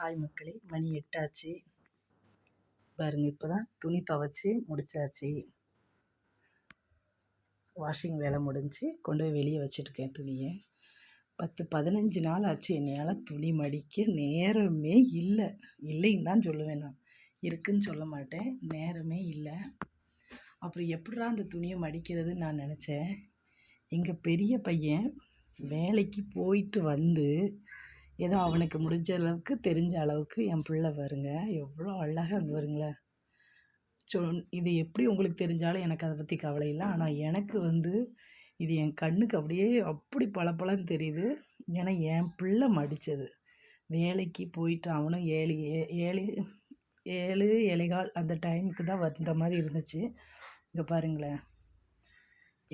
Hi மக்களே, மணி 8 ஆச்சு. பாருங்க, இப்போ தான் துணி துவைச்சி முடிச்சாச்சு. வாஷிங் வேலை முடிஞ்சு கொண்டு போய் வெளியே வச்சுருக்கேன் துணியை. 10-15 நாள் ஆச்சு என்னையால் துணி மடிக்க நேரமே இல்லைன்னு தான் சொல்லுவேன். நான் இருக்குன்னு சொல்ல மாட்டேன், நேரமே இல்லை. அப்புறம் எப்படிடா அந்த துணியை மடிக்கிறதுன்னு நான் நினச்சேன். எங்கள் பெரிய பையன் வேலைக்கு போயிட்டு வந்து ஏதோ அவனுக்கு முடிஞ்ச அளவுக்கு தெரிஞ்ச அளவுக்கு என் பிள்ளை பாருங்க எவ்வளோ அழகாக அங்கே வருங்களேன். இது எப்படி உங்களுக்கு தெரிஞ்சாலும் எனக்கு அதை பற்றி கவலை இல்லை. ஆனால் எனக்கு இது என் கண்ணுக்கு அப்படி பளபளன்னு தெரியுது. ஏன்னா என் பிள்ளை மடித்தது. வேலைக்கு போயிட்டு அவனும் 7-7:15 அந்த டைமுக்கு தான் வந்த மாதிரி இருந்துச்சு. இங்கே பாருங்களேன்,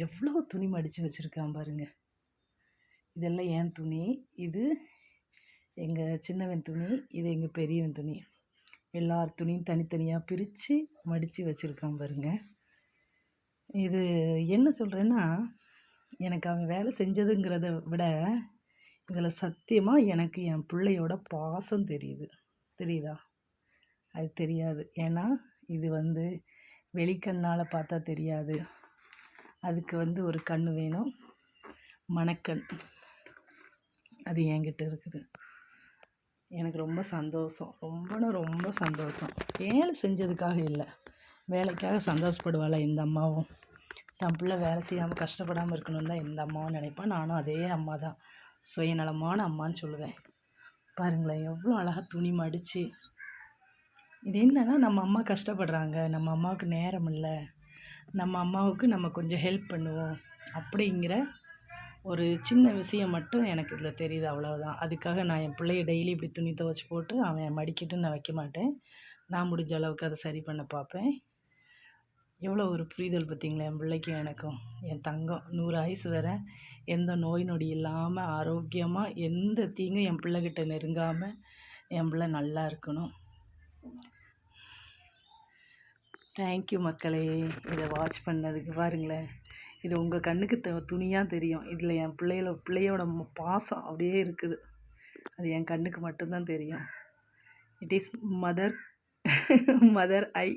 எவ்வளோ துணி மடித்து வச்சுருக்கான் பாருங்கள். இதெல்லாம் என் துணி, இது எங்கள் சின்னவன் துணி, இது எங்கள் பெரியவன் துணி. எல்லார் துணியும் தனித்தனியாக பிரித்து மடித்து வச்சுருக்கான் பாருங்க. இது என்ன சொல்கிறேன்னா, எனக்கு அவன் வேலை செஞ்சதுங்கிறத விட இதில் சத்தியமாக எனக்கு என் பிள்ளையோட பாசம் தெரியுதா? அது தெரியாது. ஏன்னா இது வெளிக்கண்ணால் பார்த்தா தெரியாது. அதுக்கு ஒரு கண் வேணும், மனக்கண். அது என்கிட்ட இருக்குது. எனக்கு ரொம்ப சந்தோஷம், ரொம்ப சந்தோஷம். வேலை செஞ்சதுக்காக இல்லை, வேலைக்காக சந்தோஷப்படுவாள் எந்த அம்மாவும். தன் பிள்ளை வேலை செய்யாமல் கஷ்டப்படாமல் இருக்கணும்னு தான் எந்த அம்மாவும் நினைப்பேன். நானும் அதே அம்மா தான், சுயநலமான அம்மான்னு சொல்லுவேன். பாருங்களேன், எவ்வளோ அழகாக துணி மடித்து. இது என்னன்னா, நம்ம அம்மா கஷ்டப்படுறாங்க, நம்ம அம்மாவுக்கு நேரம் இல்லை, நம்ம அம்மாவுக்கு நம்ம கொஞ்சம் ஹெல்ப் பண்ணுவோம் அப்படிங்கிற ஒரு சின்ன விஷயம் மட்டும் எனக்கு இதில் தெரியுது, அவ்வளோதான். அதுக்காக நான் என் பிள்ளைய டெய்லி இப்படி துணி துவைச்சி போட்டு அவன் மடிக்கிட்டுன்னு நான் வைக்க மாட்டேன். நான் முடிஞ்ச அளவுக்கு அதை சரி பண்ண பார்ப்பேன். எவ்வளோ ஒரு புரிதல் பார்த்திங்களா என் பிள்ளைக்கும் எனக்கும். என் தங்கம் 100 ஆயுசு வேற, எந்த நோய் நொடி இல்லாமல் ஆரோக்கியமாக எந்த தீங்கும் என் பிள்ளைகிட்ட நெருங்காமல் என் பிள்ளை நல்லா இருக்கணும். தேங்க்யூ மக்களே, இதை வாட்ச் பண்ணதுக்கு. பாருங்களேன், இது உங்கள் கண்ணுக்கு துணியாக தெரியும். இதில் என் பிள்ளையோட பாசம் அப்படியே இருக்குது. அது என் கண்ணுக்கு மட்டும்தான் தெரியும். It is mother I.